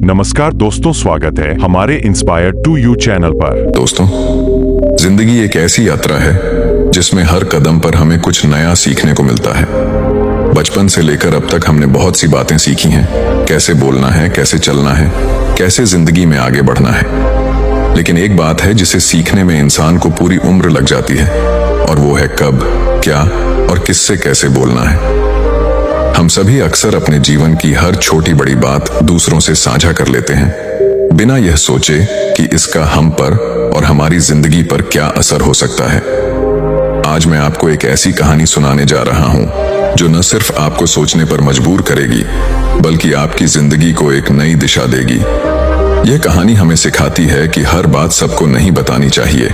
नमस्कार दोस्तों, स्वागत है हमारे इंस्पायर टू यू चैनल पर। दोस्तों, जिंदगी एक ऐसी यात्रा है जिसमें हर कदम पर हमें कुछ नया सीखने को मिलता है। बचपन से लेकर अब तक हमने बहुत सी बातें सीखी हैं, कैसे बोलना है, कैसे चलना है, कैसे जिंदगी में आगे बढ़ना है। लेकिन एक बात है जिसे सीखने में इंसान को पूरी उम्र लग जाती है, और वो है कब, क्या और किससे कैसे बोलना है। हम सभी अक्सर अपने जीवन की हर छोटी बड़ी बात दूसरों से साझा कर लेते हैं, बिना यह सोचे कि इसका हम पर और हमारी जिंदगी पर क्या असर हो सकता है। आज मैं आपको एक ऐसी कहानी सुनाने जा रहा हूं जो न सिर्फ आपको सोचने पर मजबूर करेगी, बल्कि आपकी जिंदगी को एक नई दिशा देगी। यह कहानी हमें सिखाती है कि हर बात सबको नहीं बतानी चाहिए।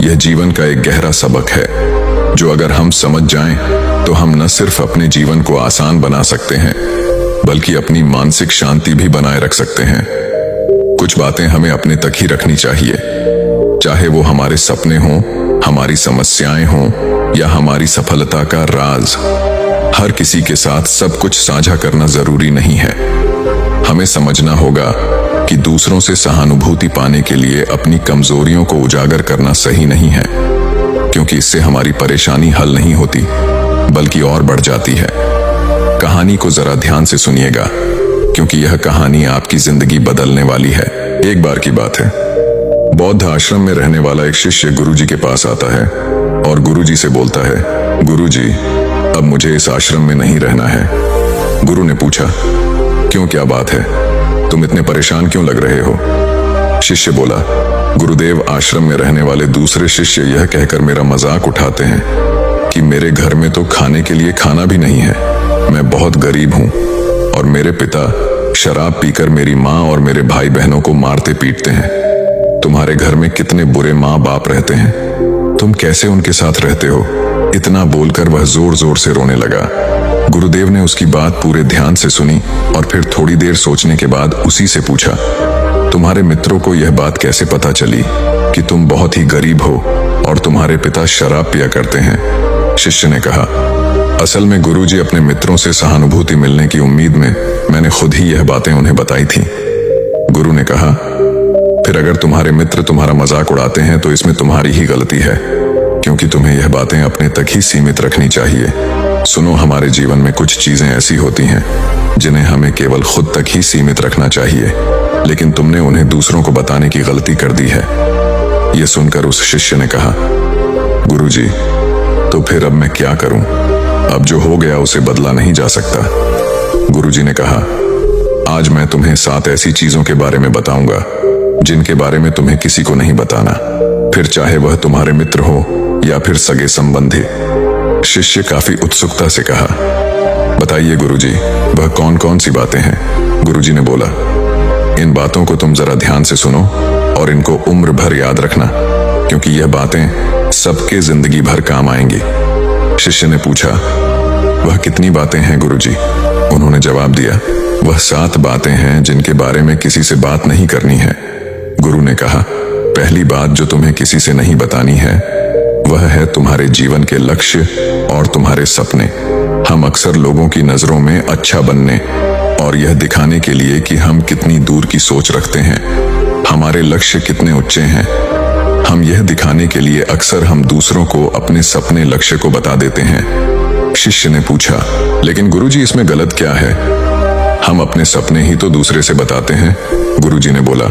यह जीवन का एक गहरा सबक है जो अगर हम समझ जाएं तो हम न सिर्फ अपने जीवन को आसान बना सकते हैं, बल्कि अपनी मानसिक शांति भी बनाए रख सकते हैं। कुछ बातें हमें अपने तक ही रखनी चाहिए, चाहे वो हमारे सपने हों, हमारी समस्याएं हों या हमारी सफलता का राज। हर किसी के साथ सब कुछ साझा करना जरूरी नहीं है। हमें समझना होगा कि दूसरों से सहानुभूति पाने के लिए अपनी कमजोरियों को उजागर करना सही नहीं है, क्योंकि इससे हमारी परेशानी हल नहीं होती बल्कि और बढ़ जाती है। कहानी को जरा ध्यान से सुनिएगा, क्योंकि यह कहानी आपकी जिंदगी बदलने वाली है। एक बार की बात है, बौद्ध आश्रम में रहने वाला एक शिष्य गुरुजी के पास आता है और गुरुजी से बोलता है, गुरुजी, अब मुझे इस आश्रम में नहीं रहना है। गुरु ने पूछा, क्यों, क्या बात है, तुम इतने परेशान क्यों लग रहे हो? शिष्य बोला, गुरुदेव, आश्रम में रहने वाले दूसरे शिष्य यह कहकर मेरा मजाक उठाते हैं कि मेरे घर में तो खाने के लिए खाना भी नहीं है। मैं बहुत गरीब हूं और मेरे पिता शराब पीकर मेरी माँ और मेरे भाई बहनों को मारते पीटते हैं। तुम्हारे घर में कितने बुरे माँ बाप रहते हैं, तुम कैसे उनके साथ रहते हो? इतना बोलकर वह जोर जोर से रोने लगा। गुरुदेव ने उसकी बात पूरे ध्यान से सुनी और फिर थोड़ी देर सोचने के बाद उसी से पूछा, तुम्हारे मित्रों को यह बात कैसे पता चली कि तुम बहुत ही गरीब हो और तुम्हारे पिता शराब पिया करते हैं? शिष्य ने कहा, असल में गुरुजी, अपने मित्रों से सहानुभूति मिलने की उम्मीद में मैंने खुद ही यह बातें उन्हें बताई थी। गुरु ने कहा, फिर अगर तुम्हारे मित्र तुम्हारा मजाक उड़ाते हैं तो इसमें तुम्हारी ही गलती है, क्योंकि तुम्हें यह बातें अपने तक ही सीमित रखनी चाहिए। सुनो, हमारे जीवन में कुछ चीजें ऐसी होती हैं जिन्हें हमें केवल खुद तक ही सीमित रखना चाहिए, लेकिन तुमने उन्हें दूसरों को बताने की गलती कर दी है। यह सुनकर उस शिष्य ने कहा, गुरुजी, तो फिर अब मैं क्या करूं? अब जो हो गया उसे बदला नहीं जा सकता। गुरुजी ने कहा, आज मैं तुम्हें 7 ऐसी चीजों के बारे में बताऊंगा जिनके बारे में तुम्हें किसी को नहीं बताना, फिर चाहे वह तुम्हारे मित्र हो या फिर सगे संबंधी। शिष्य काफी उत्सुकता से कहा, बताइए गुरुजी, वह कौन कौन सी बातें हैं? गुरुजी ने बोला, इन बातों को तुम जरा ध्यान से सुनो और इनको उम्र भर याद रखना, क्योंकि यह बातें सबके जिंदगी भर काम आएंगी। शिष्य ने पूछा, वह कितनी बातें हैं गुरुजी? उन्होंने जवाब दिया, वह 7 बातें हैं जिनके बारे में किसी से बात नहीं करनी है। गुरु ने कहा, पहली बात जो तुम्हें किसी से नहीं बतानी है वह है तुम्हारे जीवन के लक्ष्य और तुम्हारे सपने। हम अक्सर लोगों की नजरों में अच्छा बनने और यह दिखाने के लिए कि हम कितनी दूर की सोच रखते हैं, हमारे लक्ष्य कितने ऊंचे हैं, हम यह दिखाने के लिए अक्सर हम दूसरों को अपने सपने लक्ष्य को बता देते हैं। शिष्य ने पूछा, लेकिन गुरुजी, इसमें गलत क्या है? हम अपने सपने ही तो दूसरे से बताते हैं। गुरुजी ने बोला,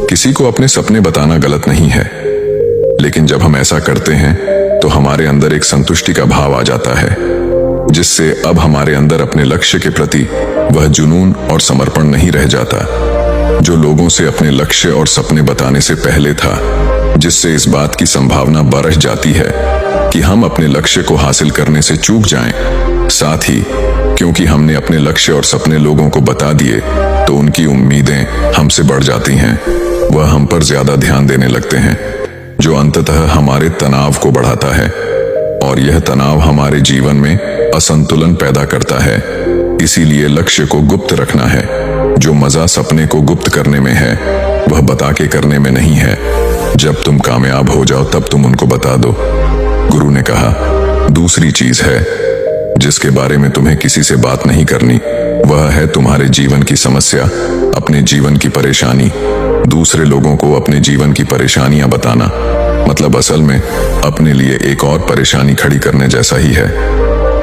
किसी को अपने सपने बताना गलत नहीं है, लेकिन जब हम ऐसा करते हैं तो हमारे अंदर एक संतुष्टि का भाव आ जाता है, जिससे अब हमारे अंदर अपने लक्ष्य के प्रति वह जुनून और समर्पण नहीं रह जाता जो लोगों से अपने लक्ष्य और सपने बताने से पहले था, जिससे इस बात की संभावना बढ़ जाती है कि हम अपने लक्ष्य को हासिल करने से चूक जाएं। साथ ही क्योंकि हमने अपने लक्ष्य और सपने लोगों को बता दिए तो उनकी उम्मीदें हमसे बढ़ जाती हैं, वह हम पर ज्यादा ध्यान देने लगते हैं, जो अंततः हमारे तनाव को बढ़ाता है, और यह तनाव हमारे जीवन में असंतुलन पैदा करता है। इसीलिए लक्ष्य को गुप्त रखना है। जो मजा सपने को गुप्त करने में है वह बता के करने में नहीं है। जब तुम कामयाब हो जाओ तब तुम उनको बता दो। गुरु ने कहा, दूसरी चीज है, जिसके बारे में तुम्हें किसी से बात नहीं करनी, वह है तुम्हारे जीवन की समस्या, अपने जीवन की परेशानी। दूसरे लोगों को अपने जीवन की परेशानियां बताना मतलब असल में अपने लिए एक और परेशानी खड़ी करने जैसा ही है।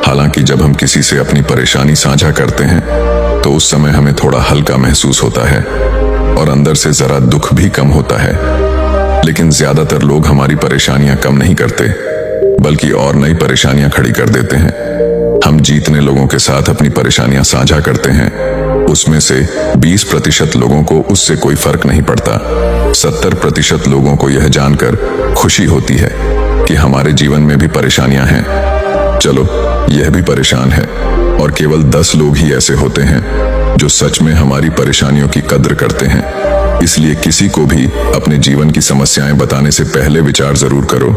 हालांकि जब हम किसी से अपनी परेशानी साझा करते हैं तो उस समय हमें थोड़ा हल्का महसूस होता है और अंदर से जरा दुख भी कम होता है। लेकिन ज्यादातर लोग हमारी परेशानियां कम नहीं करते बल्कि और नई परेशानियां खड़ी कर देते हैं। हम जितने लोगों के साथ अपनी परेशानियां साझा करते हैं उसमें से 20% लोगों को उससे कोई फर्क नहीं पड़ता। 70% लोगों को यह जानकर खुशी होती है कि हमारे जीवन में भी परेशानियां हैं। चलो, यह भी परेशान है और केवल 10 लोग ही ऐसे होते हैं जो सच में हमारी परेशानियों की कद्र करते हैं। इसलिए किसी को भी अपने जीवन की समस्याएं बताने से पहले विचार जरूर करो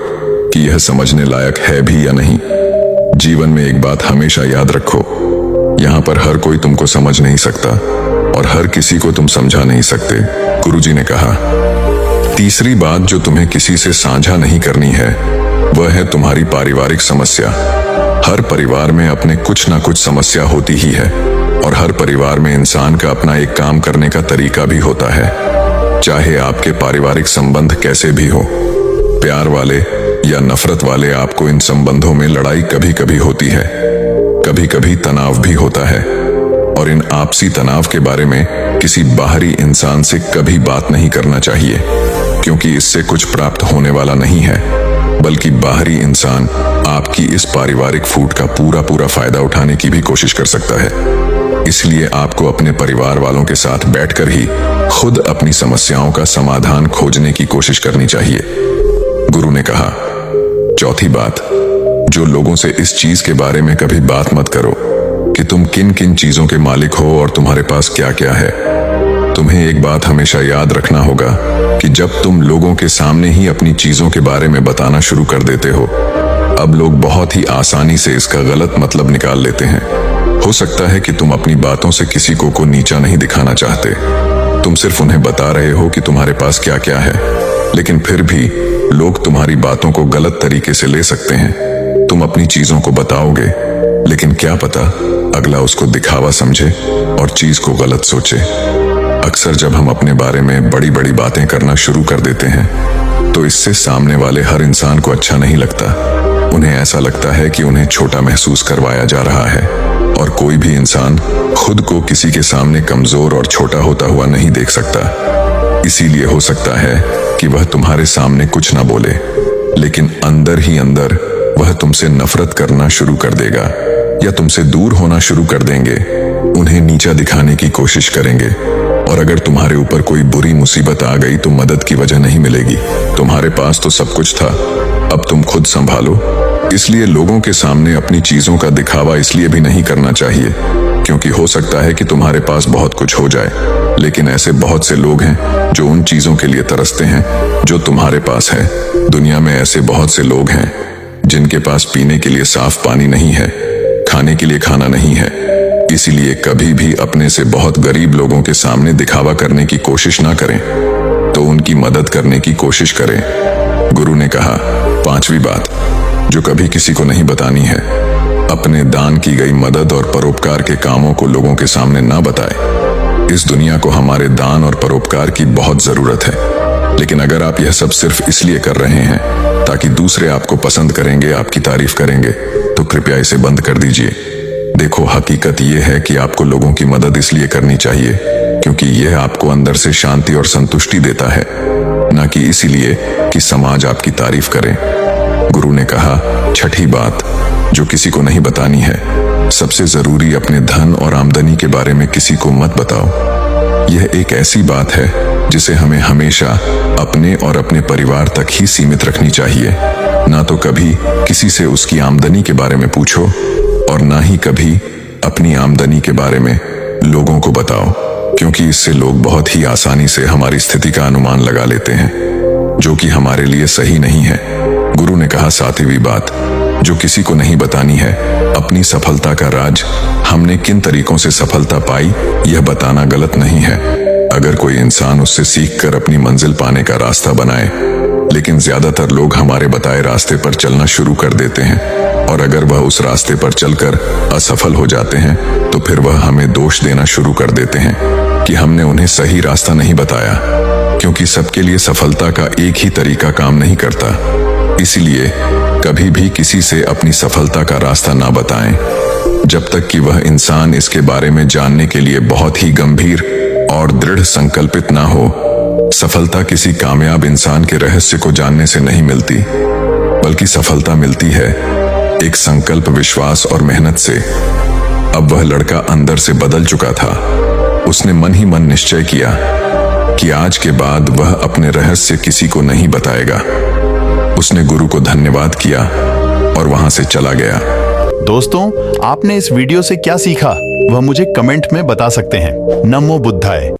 कि यह समझने लायक है भी या नहीं। जीवन में एक बात हमेशा याद रखो, यहाँ पर हर कोई तुमको समझ नहीं सकता और हर किसी को तुम समझा नहीं सकते। गुरुजी ने कहा, तीसरी बात जो तुम्हें किसी से साझा नहीं करनी है वह है तुम्हारी पारिवारिक समस्या। हर परिवार में अपने कुछ ना कुछ समस्या होती ही है और हर परिवार में इंसान का अपना एक काम करने का तरीका भी होता है। चाहे आपके पारिवारिक संबंध कैसे भी हो, प्यार वाले या नफरत वाले, आपको इन संबंधों में लड़ाई कभी कभी होती है, कभी कभी तनाव भी होता है। और इन आपसी तनाव के बारे में किसी बाहरी इंसान से कभी बात नहीं करना चाहिए, क्योंकि इससे कुछ प्राप्त होने वाला नहीं है, बल्कि बाहरी इंसान आपकी इस पारिवारिक फूट का पूरा फायदा उठाने की भी कोशिश कर सकता है। इसलिए आपको अपने परिवार वालों के साथ बैठकर ही खुद अपनी समस्याओं का समाधान खोजने की कोशिश करनी चाहिए। गुरु ने कहा, चौथी बात, जो लोगों से इस चीज के बारे में कभी बात मत करो कि तुम किन किन चीजों के मालिक हो और तुम्हारे पास क्या क्या है। तुम्हें एक बात हमेशा याद रखना होगा कि जब तुम लोगों के सामने ही अपनी चीजों के बारे में बताना शुरू कर देते हो, अब लोग बहुत ही आसानी से इसका गलत मतलब निकाल लेते हैं। हो सकता है कि तुम अपनी बातों से किसी को नीचा नहीं दिखाना चाहते, तुम सिर्फ उन्हें बता रहे हो कि तुम्हारे पास क्या क्या है, लेकिन फिर भी लोग तुम्हारी बातों को गलत तरीके से ले सकते हैं। तुम अपनी चीजों को बताओगे, लेकिन क्या पता अगला उसको दिखावा समझे और चीज को गलत सोचे। अक्सर जब हम अपने बारे में बड़ी बड़ी बातें करना शुरू कर देते हैं तो इससे सामने वाले हर इंसान को अच्छा नहीं लगता। उन्हें ऐसा लगता है कि उन्हें छोटा महसूस करवाया जा रहा है और कोई भी इंसान खुद को किसी के सामने कमजोर और छोटा होता हुआ नहीं देख सकता। इसीलिए हो सकता है कि वह तुम्हारे सामने कुछ ना बोले, लेकिन अंदर ही अंदर वह तुमसे नफरत करना शुरू कर देगा या तुमसे दूर होना शुरू कर देंगे, उन्हें नीचा दिखाने की कोशिश करेंगे। और अगर तुम्हारे ऊपर कोई बुरी मुसीबत आ गई तो मदद की वजह नहीं मिलेगी। तुम्हारे पास तो सब कुछ था, अब तुम खुद संभालो। इसलिए लोगों के सामने अपनी चीजों का दिखावा इसलिए भी नहीं करना चाहिए क्योंकि हो सकता है कि तुम्हारे पास बहुत कुछ हो जाए, लेकिन ऐसे बहुत से लोग हैं जो उन चीजों के लिए तरसते हैं जो तुम्हारे पास है। दुनिया में ऐसे बहुत से लोग हैं जिनके पास पीने के लिए साफ पानी नहीं है, खाने के लिए खाना नहीं है। इसीलिए कभी भी अपने से बहुत गरीब लोगों के सामने दिखावा करने की कोशिश ना करें, तो उनकी मदद करने की कोशिश करें। गुरु ने कहा, पांचवी बात जो कभी किसी को नहीं बतानी है, अपने दान की गई मदद और परोपकार के कामों को लोगों के सामने ना बताएं। इस दुनिया को हमारे दान और परोपकार की बहुत जरूरत है, लेकिन अगर आप यह सब सिर्फ इसलिए कर रहे हैं ताकि दूसरे आपको पसंद करेंगे, आपकी तारीफ करेंगे, तो कृपया इसे बंद कर दीजिए। देखो, हकीकत यह है कि आपको लोगों की मदद इसलिए करनी चाहिए क्योंकि यह आपको अंदर से शांति और संतुष्टि देता है, न कि इसीलिए कि समाज आपकी तारीफ करे। गुरु ने कहा, छठी बात जो किसी को नहीं बतानी है, सबसे जरूरी अपने धन और आमदनी के बारे में किसी को मत बताओ। यह एक ऐसी बात है जिसे हमें हमेशा अपने और अपने परिवार तक ही सीमित रखनी चाहिए। ना तो कभी किसी से उसकी आमदनी के बारे में पूछो और ना ही कभी अपनी आमदनी के बारे में लोगों को बताओ, क्योंकि इससे लोग बहुत ही आसानी से हमारी स्थिति का अनुमान लगा लेते हैं, जो कि हमारे लिए सही नहीं है। गुरु ने कहा, सातवीं बात जो किसी को नहीं बतानी है, अपनी सफलता का राज, हमने किन तरीकों से सफलता पाई यह बताना गलत नहीं है। अगर कोई इंसान उससे सीखकर अपनी मंजिल पाने का रास्ता बनाए, लेकिन ज्यादातर लोग हमारे बताए रास्ते पर चलना शुरू कर देते हैं, और अगर वह उस रास्ते पर चलकर असफल हो जाते हैं तो फिर वह हमें दोष देना शुरू कर देते हैं कि हमने उन्हें सही रास्ता नहीं बताया, क्योंकि सबके लिए सफलता का एक ही तरीका काम नहीं करता। इसलिए कभी भी किसी से अपनी सफलता का रास्ता ना बताएं, जब तक कि वह इंसान इसके बारे में जानने के लिए बहुत ही गंभीर और दृढ़ संकल्पित ना हो। सफलता किसी कामयाब इंसान के रहस्य को जानने से नहीं मिलती, बल्कि सफलता मिलती है एक संकल्प, विश्वास और मेहनत से। अब वह लड़का अंदर से बदल चुका था। उसने मन ही मन निश्चय किया कि आज के बाद वह अपने रहस्य किसी को नहीं बताएगा। उसने गुरु को धन्यवाद किया और वहां से चला गया। दोस्तों, आपने इस वीडियो से क्या सीखा वह मुझे कमेंट में बता सकते हैं। नमो बुद्धाय।